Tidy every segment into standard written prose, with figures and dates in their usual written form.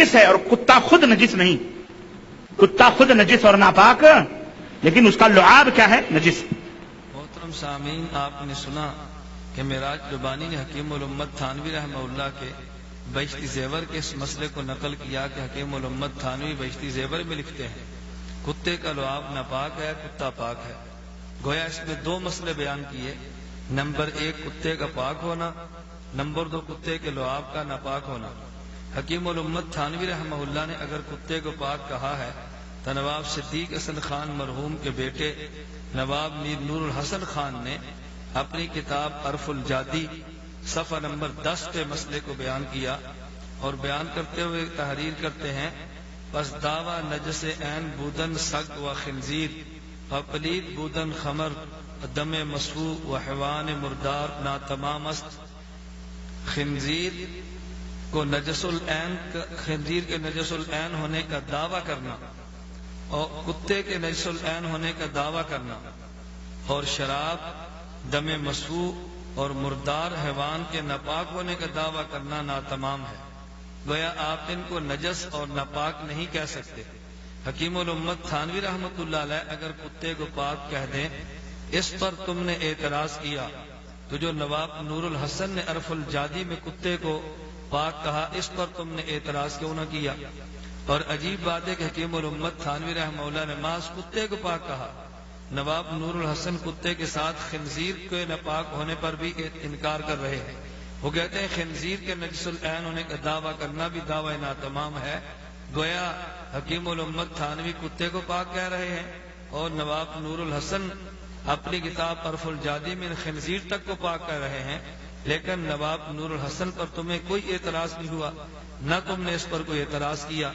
نجس ہے اور کتا خود نجس نہیں. کتا خود نجس اور ناپاک، لیکن اس کا لعاب کیا ہے؟ نجس. محترم سامعین، آپ نے سنا کہ معراج ربانی نے حکیم الامت تھانوی رحمہ اللہ کے بہشتی زیور کے اس مسئلے کو نقل کیا کہ حکیم الامت تھانوی بہشتی زیور میں لکھتے ہیں کتے کا لعاب ناپاک ہے، کتا پاک ہے. گویا اس میں دو مسئلے بیان کیے. نمبر 1 کتے کا پاک ہونا، نمبر 2 کتے کے لعاب کا ناپاک ہونا. حکیم الامت تھانوی رحمہ اللہ نے اگر کتے کو پاک کہا ہے تو نواب صدیق حسن خان مرحوم کے بیٹے نواب میر نور الحسن خان نے اپنی کتاب عرف الجادی صفحہ نمبر 10 پہ مسئلے کو بیان کیا اور بیان کرتے ہوئے تحریر کرتے ہیں: پس دعوی نجس عین بودن سگ و خنزیر و پلید بودن خمر دم مسفوح و حیوان مردار ناتمام است. خنزیر کو نجس العین، خنزیر کے نجس العین ہونے کا دعویٰ کرنا اور کتے کے نجس العین ہونے کا دعویٰ کرنا اور شراب، دم مسفوح اور مردار حیوان کے ناپاک ہونے کا دعویٰ کرنا ناتمام ہے. گویا آپ ان کو نجس اور ناپاک نہیں کہہ سکتے. حکیم الامت تھانوی رحمۃ اللہ علیہ اگر کتے کو پاک کہہ دیں، اس پر تم نے اعتراض کیا تو جو نواب نور الحسن نے عرف الجادی میں کتے کو پاک کہا اس پر تم نے اعتراض کیوں نہ کیا؟ اور عجیب بات ہے کہ حکیم الامت تھانوی رحمہ اللہ نے محض کتے کو پاک کہا، نواب نور الحسن کتے کے ساتھ خنزیر کے ناپاک ہونے پر بھی انکار کر رہے ہیں. وہ کہتے ہیں خنزیر کے نجس العین ہونے کا دعویٰ کرنا بھی دعوی ناتمام ہے. گویا حکیم الامت تھانوی کتے کو پاک کہہ رہے ہیں اور نواب نور الحسن اپنی کتاب عرف الجادی میں خنزیر تک کو پاک کہہ رہے ہیں. لیکن نواب نور الحسن پر تمہیں کوئی اعتراض نہیں ہوا، نہ تم نے اس پر کوئی اعتراض کیا.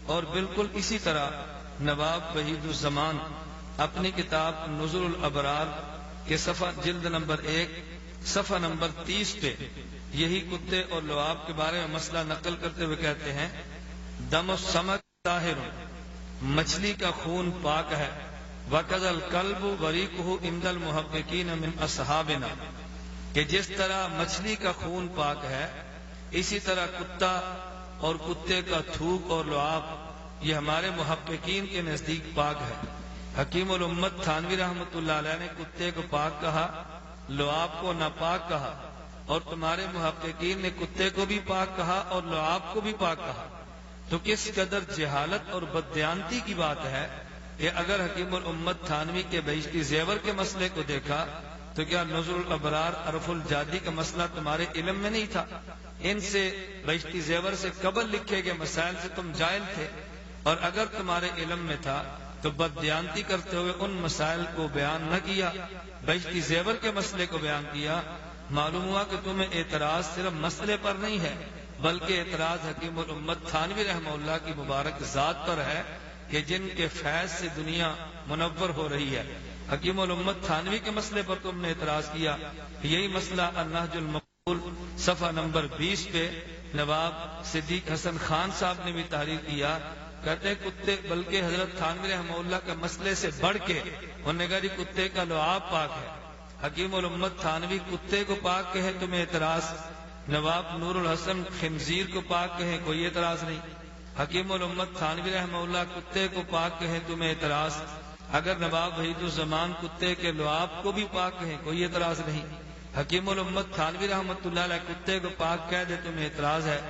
اور بالکل اسی طرح نواب وحید الزمان اپنی کتاب نزل الابرار کے صفحہ جلد نمبر 1 صفحہ نمبر 30 پہ یہی کتے اور لعاب کے بارے میں مسئلہ نقل کرتے ہوئے کہتے ہیں: دم السمک طاہر، مچھلی کا خون پاک ہے. وَكَذَا الْكَلْبُ وَرِيقُهُ عِنْدَ الْمُحَقِّقِينَ مِنْ أَصْحَابِنَا، کہ جس طرح مچھلی کا خون پاک ہے اسی طرح کتا اور کتے کا تھوک اور لعاب یہ ہمارے محققین کے نزدیک پاک ہے. حکیم الامت تھانوی رحمۃ اللہ علیہ نے کتے کو پاک کہا، لعاب کو ناپاک کہا، اور تمہارے محققین نے کتے کو بھی پاک کہا اور لعاب کو بھی پاک کہا. تو کس قدر جہالت اور بددیانتی کی بات ہے کہ اگر حکیم الامت تھانوی کے بہشتی زیور کے مسئلے کو دیکھا تو کیا نزل الابرار عرف الجادی کا مسئلہ تمہارے علم میں نہیں تھا؟ ان سے بہشتی زیور سے قبل لکھے گئے مسائل سے تم جاہل تھے، اور اگر تمہارے علم میں تھا تو بددیانتی کرتے ہوئے ان مسائل کو بیان نہ کیا، بہشتی زیور کے مسئلے کو بیان کیا. معلوم ہوا کہ تمہیں اعتراض صرف مسئلے پر نہیں ہے بلکہ اعتراض حکیم الامت تھانوی رحمہ اللہ کی مبارک ذات پر ہے کہ جن کے فیض سے دنیا منور ہو رہی ہے. حکیم الامت تھانوی کے مسئلے پر تم نے اعتراض کیا. یہی مسئلہ النہج المقبول صفحہ نمبر 20 پہ نواب صدیق حسن خان صاحب نے بھی تحریر کیا. کہتے کتے، بلکہ حضرت تھانوی رحمہ اللہ کے مسئلے سے بڑھ کے انہوں نے کہا جی کتے کا لعاب پاک ہے. حکیم الامت تھانوی کتے کو پاک کہے تمہیں اعتراض، نواب نور الحسن خنزیر کو پاک کہیں کوئی اعتراض نہیں. حکیم الامت تھانوی رحمہ اللہ کتے کو پاک کہیں تمہیں اعتراض، اگر نواب وحید الزمان کتے کے لعاب کو بھی پاک کہیں کوئی اعتراض نہیں. حکیم الامت تھانوی رحمۃ اللہ علیہ کتے کو پاک کہہ دے تمہیں اعتراض ہے،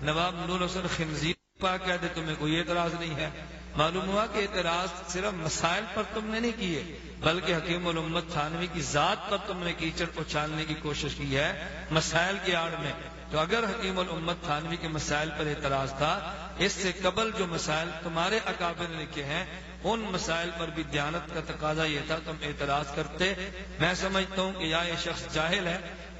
نواب نور الحسن خنزیر پاک کہہ دے تمہیں کوئی اعتراض نہیں ہے. معلوم ہوا کہ اعتراض صرف مسائل پر تم نے نہیں کیے بلکہ حکیم الامت تھانوی کی ذات پر تم نے کیچڑ اچھالنے کی کوشش کی ہے مسائل کی آڑ میں. تو اگر حکیم الامت تھانوی کے مسائل پر اعتراض تھا، اس سے قبل جو مسائل تمہارے اکابر نے لکھے ہیں ان مسائل پر بھی دیانت کا تقاضا یہ تھا تم اعتراض کرتے. میں سمجھتا ہوں کہ یا یہ شخص جاہل ہے،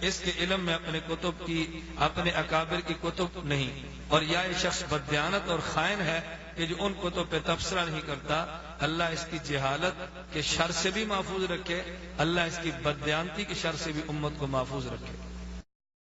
اس کے علم میں اپنے کتب کی، اپنے اکابر کی کتب نہیں، اور یا یہ شخص بددیانت اور خائن ہے کہ جو ان کتب پہ تبصرہ نہیں کرتا. اللہ اس کی جہالت کے شر سے بھی محفوظ رکھے، اللہ اس کی بددیانتی کے شر سے بھی امت کو محفوظ رکھے.